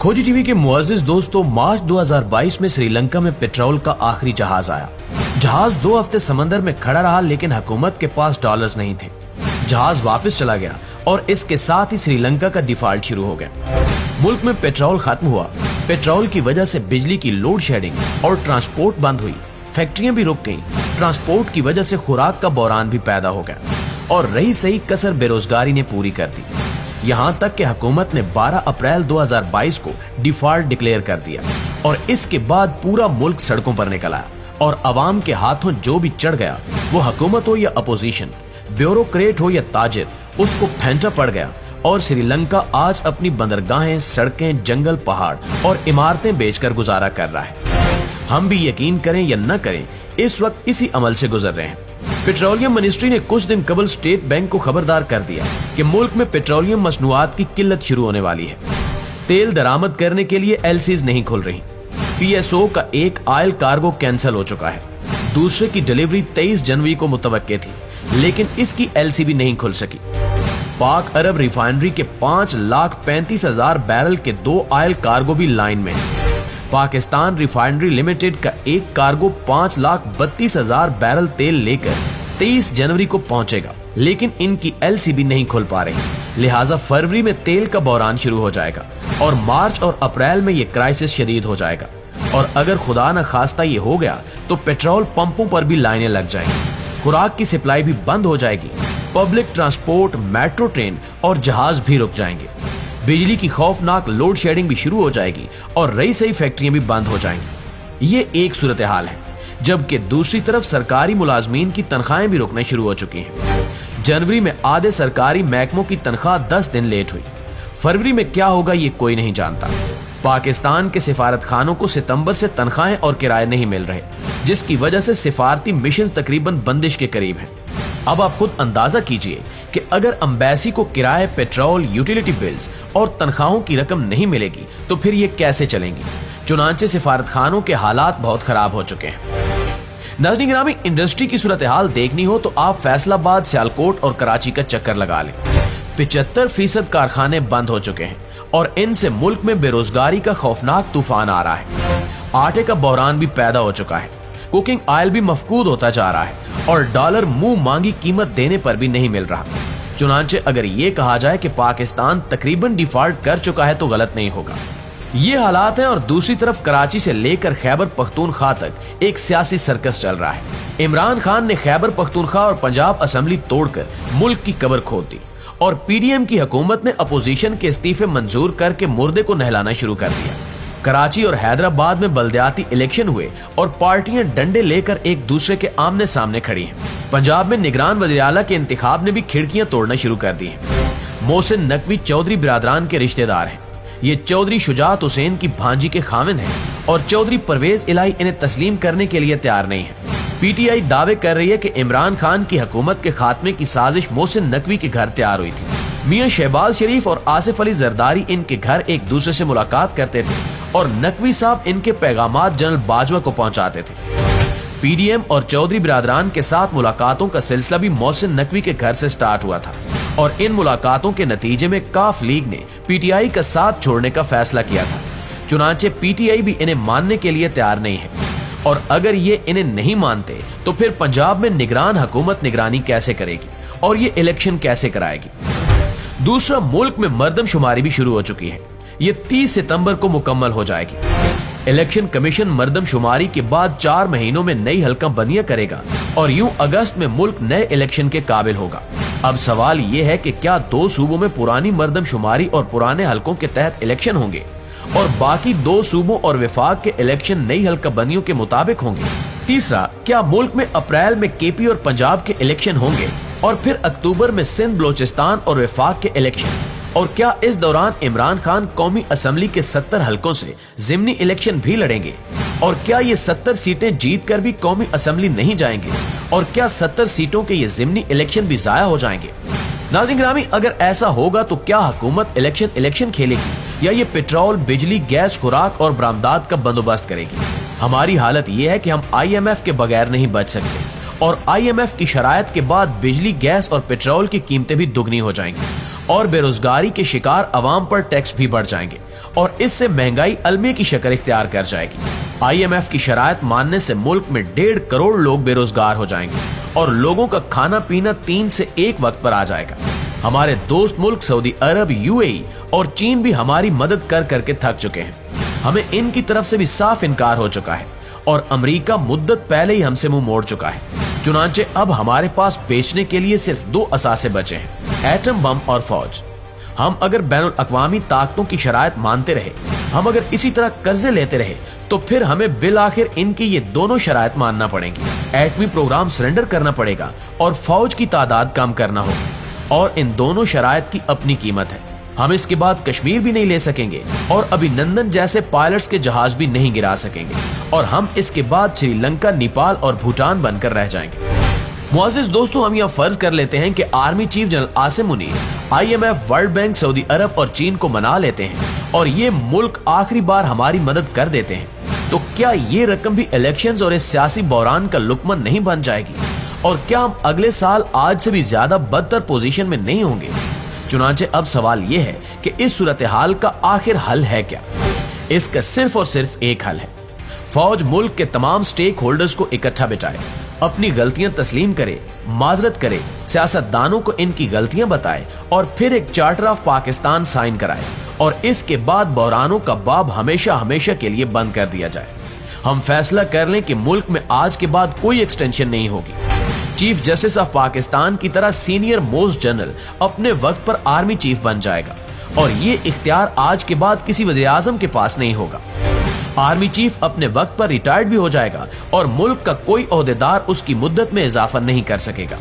खोजी टीवी के मुअज़्ज़िज़ दोस्तों, मार्च 2022 में श्रीलंका में पेट्रोल का आखिरी जहाज आया। जहाज 2 हफ्ते समंदर में खड़ा रहा, लेकिन हुकूमत के पास डॉलर्स नहीं थे। जहाज वापस चला गया और इसके साथ ही श्रीलंका का डिफॉल्ट शुरू हो गया। मुल्क में पेट्रोल खत्म हुआ। पेट्रोल की वजह से बिजली की लोड शेडिंग और ट्रांसपोर्ट बंद हुई। फैक्ट्रियां भी रुक गईं। ट्रांसपोर्ट की वजह से खुराक का बहरान भी पैदा हो गया और रही सही कसर बेरोजगारी ने पूरी कर दी। यहाँ तक कि हुकूमत ने 12 अप्रैल 2022 को डिफॉल्ट डिक्लेयर कर दिया और इसके बाद पूरा मुल्क सड़कों पर निकल आया और अवाम के हाथों जो भी चढ़ गया, वो हुकूमत हो या अपोजिशन, ब्यूरोक्रेट हो या ताजिर, उसको फेंटा पड़ गया। और श्रीलंका आज अपनी बंदरगाहें, सड़कें, जंगल, पहाड़ और इमारतें बेचकर गुजारा कर रहा है। हम भी यकीन करें या न करें, इस वक्त इसी अमल से गुजर रहे हैं। पेट्रोलियम मिनिस्ट्री ने कुछ दिन कबल स्टेट बैंक को खबरदार कर दिया कि मुल्क में पेट्रोलियम मसनूआत की किल्लत शुरू होने वाली है। तेल दरामद करने के लिए एलसीज नहीं खुल रही। पीएसओ का एक ऑयल कार्गो कैंसिल हो चुका है। दूसरे की डिलीवरी 23 जनवरी को मुतवक्के थी, लेकिन इसकी एलसी भी नहीं खुल सकी। पाक अरब रिफाइनरी के 5,35,000 बैरल के 2 ऑयल कार्गो भी लाइन में है। पाकिस्तान रिफाइनरी लिमिटेड का एक कार्गो 5,32,000 बैरल तेल लेकर 23 जनवरी को पहुंचेगा, लेकिन इनकी एलसी भी नहीं खुल पा रही। लिहाजा फरवरी में तेल का बहरान शुरू हो जाएगा और मार्च और अप्रैल में ये क्राइसिस शदीद हो जाएगा। और अगर खुदा न खास्ता ये हो गया तो पेट्रोल पंपों पर भी लाइनें लग जाएंगी, खुराक की सप्लाई भी बंद हो जाएगी, पब्लिक ट्रांसपोर्ट, मेट्रो ट्रेन और जहाज भी रुक जाएंगे, बिजली की खौफनाक लोड शेडिंग भी शुरू हो जाएगी और रही सही फैक्ट्रियां भी बंद हो जाएंगी। ये एक सूरत हाल है, जबकि दूसरी तरफ सरकारी मुलाजमीन की तनख्वाहें भी रुकना शुरू हो चुकी हैं। जनवरी में आधे सरकारी महकमों की तनख्वाह 10 दिन लेट हुई। फरवरी में क्या होगा ये कोई नहीं जानता। पाकिस्तान के सिफारत खानों को सितंबर से तनख्वाहें और किराए नहीं मिल रहे, जिसकी वजह से सिफारती मिशन तकरीबन बंदिश के करीब हैं। अब आप खुद अंदाजा कीजिए कि अगर एम्बेसी को किराए, पेट्रोल, यूटिलिटी बिल्स और तनख्वाहों की रकम नहीं मिलेगी तो फिर ये कैसे चलेंगी। चुनांचे सिफारत खानों के हालात बहुत खराब हो चुके हैं। नाज़रीन गिरामी, इंडस्ट्री की सूरत हाल देखनी हो तो आप फैसलाबाद, सियालकोट और कराची का चक्कर लगा लें। 75% कारखाने बंद हो चुके हैं और इनसे मुल्क में बेरोजगारी का खौफनाक तूफान आ रहा है। आटे का बहरान भी पैदा हो चुका है। कुकिंग ऑयल भी मफकूद होता जा रहा है और डॉलर मुंह मांगी कीमत देने पर भी नहीं मिल रहा। चुनांचे अगर ये कहा जाए कि पाकिस्तान तकरीबन डिफॉल्ट कर चुका है तो गलत नहीं होगा। ये हालात हैं और दूसरी तरफ कराची से लेकर खैबर पख्तूनख्वा तक एक सियासी सर्कस चल रहा है। इमरान खान ने खैबर पख्तूनख्वा और पंजाब असेंबली तोड़कर मुल्क की कब्र खोद दी और पीडीएम की हुकूमत ने अपोजिशन के इस्तीफे मंजूर करके मुर्दे को नहलाना शुरू कर दिया। कराची और हैदराबाद में बल्दियाती इलेक्शन हुए और पार्टियां डंडे लेकर एक दूसरे के आमने सामने खड़ी हैं। पंजाब में निगरान वज़ीर आला के इंतखाब ने भी खिड़कियां तोड़ना शुरू कर दी हैं। मोहसिन नकवी चौधरी बिरादरान के रिश्तेदार हैं। ये चौधरी शुजात हुसैन की भांजी के खाविंद हैं और चौधरी परवेज इलाही इन्हें तस्लीम करने के लिए तैयार नहीं है। पीटीआई दावे कर रही है कि इमरान खान की हुकूमत के खात्मे की साजिश मोहसिन नकवी के घर तैयार हुई थी। मियां शहबाज शरीफ और आसिफ अली जरदारी इनके घर एक दूसरे से मुलाकात करते थे और नकवी साहब इनके पैगामात जनरल बाजवा को पहुंचाते थे। पीडीएम और चौधरी बिरादरान के साथ मुलाकातों का सिलसिला भी मोहसिन नकवी के घर से स्टार्ट हुआ था और इन मुलाकातों के नतीजे में काफ लीग ने पीटीआई का साथ छोड़ने का फैसला किया था। चुनांचे पीटीआई भी इन्हें मानने के लिए तैयार नहीं है और अगर ये इन्हें नहीं मानते तो फिर पंजाब में निगरान हुकूमत निगरानी कैसे करेगी और ये इलेक्शन कैसे कराएगी। दूसरा, मुल्क में मर्दमशुमारी भी शुरू हो चुकी है। ये 30 सितंबर को मुकम्मल हो जाएगी। इलेक्शन कमीशन मर्दमशुमारी के बाद 4 महीनों में नई हल्का बंदियां करेगा और यूं अगस्त में मुल्क नए इलेक्शन के काबिल होगा। अब सवाल ये है कि क्या 2 सूबों में पुरानी मर्दमशुमारी और पुराने हल्कों के तहत इलेक्शन होंगे और बाकी 2 सूबों और विफाक के इलेक्शन नई हल्का बंदियों के मुताबिक होंगे। तीसरा, क्या मुल्क में अप्रैल में केपी और पंजाब के इलेक्शन होंगे और फिर अक्टूबर में सिंध, बलोचिस्तान और विफाक के इलेक्शन। और क्या इस दौरान इमरान खान कौमी असेंबली के 70 हलकों से ज़िमनी इलेक्शन भी लड़ेंगे और क्या ये 70 सीटें जीत कर भी कौमी असेंबली नहीं जाएंगे और क्या 70 सीटों के ये ज़िमनी इलेक्शन भी जाया हो जाएंगे। नाज़रीन गिरामी, अगर ऐसा होगा तो क्या हुकूमत इलेक्शन खेलेगी या ये पेट्रोल, बिजली, गैस, खुराक और बरामदात का बंदोबस्त करेगी। हमारी हालत ये है कि हम IMF के बगैर नहीं बच सकते और IMF की शरायत के बाद बिजली, गैस और पेट्रोल की कीमतें भी दुगनी हो जाएंगी और बेरोजगारी के शिकार अवाम पर टैक्स भी बढ़ जाएंगे और इससे महंगाई अलमे की शक्ल इख्तियार कर जाएगी। IMF की शराइत मानने से मुल्क में 1.5 करोड़ लोग बेरोजगार हो जाएंगे और लोगों का खाना पीना 3 से 1 वक्त पर आ जाएगा। हमारे दोस्त मुल्क सऊदी अरब, UAE और चीन भी हमारी मदद कर करके थक चुके हैं। हमें इनकी तरफ से भी साफ इनकार हो चुका है और अमेरिका मुद्दत पहले ही हमसे मुंह मोड़ चुका है। चुनांचे अब हमारे पास बेचने के लिए सिर्फ 2 असासे बचे हैं, एटम बम और फौज। हम अगर बैनुल अक़वामी ताकतों की शराइत मानते रहे, हम अगर इसी तरह कर्जे लेते रहे, तो फिर हमें बिल आखिर इनकी ये दोनों शराइत मानना पड़ेंगी। एटमी प्रोग्राम सरेंडर करना पड़ेगा और फौज की तादाद कम करना होगी और इन दोनों शराइत की अपनी कीमत है। हम इसके बाद कश्मीर भी नहीं ले सकेंगे और अभिनंदन जैसे पायलट्स के जहाज भी नहीं गिरा सकेंगे और हम इसके बाद श्रीलंका, नेपाल और भूटान बनकर रह जाएंगे। मुअज़्ज़िज़ दोस्तों, हम यह फर्ज कर लेते हैं कि army chief general Asim Munir, IMF, world bank, सऊदी अरब और चीन को मना लेते हैं और ये मुल्क आखिरी बार हमारी मदद कर देते हैं, तो क्या ये रकम भी इलेक्शंस और इस सियासी बहरान का लुकमा नहीं बन जाएगी? और क्या हम अगले साल आज से भी ज्यादा बदतर पोजीशन में नहीं होंगे? चुनांचे अब सवाल ये है कि इस सूरत हाल का आखिर हल है क्या? इसका सिर्फ और सिर्फ एक हल है। फौज मुल्क के तमाम स्टेक होल्डर्स को इकट्ठा बिठाए, अपनी गलतियां तस्लीम करे, माजरत करे, सियासतदानों को इनकी गलतियां बताए और फिर एक चार्टर ऑफ पाकिस्तान साइन कराए और इसके बाद बहरानों का बाब हमेशा हमेशा के लिए बंद कर दिया जाए। हम फैसला कर लें कि मुल्क में आज के बाद कोई एक्सटेंशन नहीं होगी। चीफ जस्टिस ऑफ पाकिस्तान की तरह सीनियर मोस्ट जनरल अपने वक्त पर आर्मी चीफ बन जाएगा और ये इख्तियार आज के बाद किसी वज़ीर आज़म के पास नहीं होगा। आर्मी चीफ अपने वक्त पर रिटायर्ड भी हो जाएगा और मुल्क का कोई ओहदेदार उसकी मुद्दत में इजाफा नहीं कर सकेगा।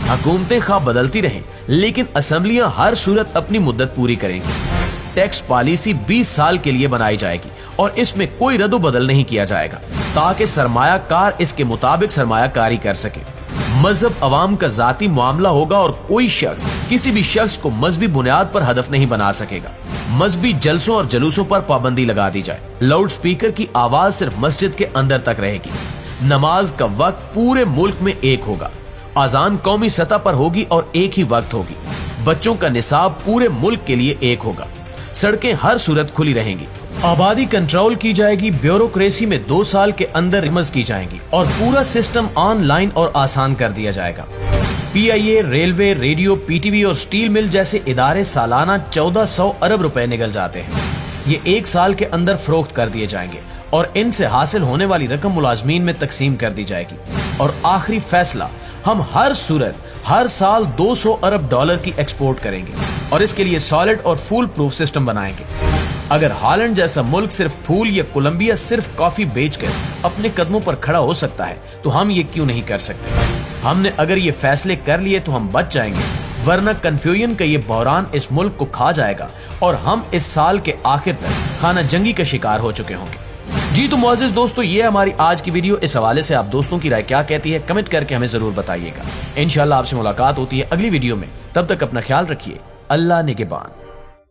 हुकूमतें खा बदलती रहें, लेकिन असेंबलियां हर सूरत अपनी मुद्दत पूरी करेंगी। टैक्स पॉलिसी 20 साल के लिए बनाई जाएगी और इसमें कोई रद्दो बदल नहीं किया जाएगा ताकि सरमायाकार इसके मुताबिक सरमायाकारी कर सके। मजहब अवाम का जाती मामला होगा और कोई शख्स किसी भी शख्स को मजहबी बुनियाद पर हदफ नहीं बना सकेगा। मजहबी जलसों और जलूसों पर पाबंदी लगा दी जाए। लाउड स्पीकर की आवाज सिर्फ मस्जिद के अंदर तक रहेगी। नमाज का वक्त पूरे मुल्क में एक होगा। अजान कौमी सतह पर होगी और एक ही वक्त होगी। बच्चों का निसाब पूरे मुल्क के लिए एक होगा। सड़कें हर सूरत खुली रहेंगी। आबादी कंट्रोल की जाएगी। ब्यूरोक्रेसी में 2 साल के अंदर रिमज की जाएंगी और पूरा सिस्टम ऑनलाइन और आसान कर दिया जाएगा। PIA, रेलवे, रेडियो, PTV और स्टील मिल जैसे इदारे सालाना 1400 अरब रुपए निकल जाते हैं। ये 1 साल के अंदर फरोख्त कर दिए जाएंगे और इनसे हासिल होने वाली रकम मुलाजमीन में तकसीम कर दी जाएगी। और आखिरी फैसला, हम हर सूरत हर साल 200 अरब डॉलर की एक्सपोर्ट करेंगे और इसके लिए सॉलिड और फूल प्रूफ सिस्टम बनाएंगे। अगर हॉलैंड जैसा मुल्क सिर्फ फूल या कोलंबिया सिर्फ कॉफी बेचकर अपने कदमों पर खड़ा हो सकता है, तो हम ये क्यों नहीं कर सकते? हमने अगर ये फैसले कर लिए तो हम बच जाएंगे, वरना कन्फ्यूजन का ये बहरान इस मुल्क को खा जाएगा और हम इस साल के आखिर तक खाना जंगी का शिकार हो चुके होंगे। जी तो मुअज़्ज़िज़ दोस्तों, ये हमारी आज की वीडियो। इस हवाले से आप दोस्तों की राय क्या कहती है, कमेंट करके हमें जरूर बताइएगा। इंशाल्लाह आपसे मुलाकात होती है अगली वीडियो में। तब तक अपना ख्याल रखिए। अल्लाह निगहबान।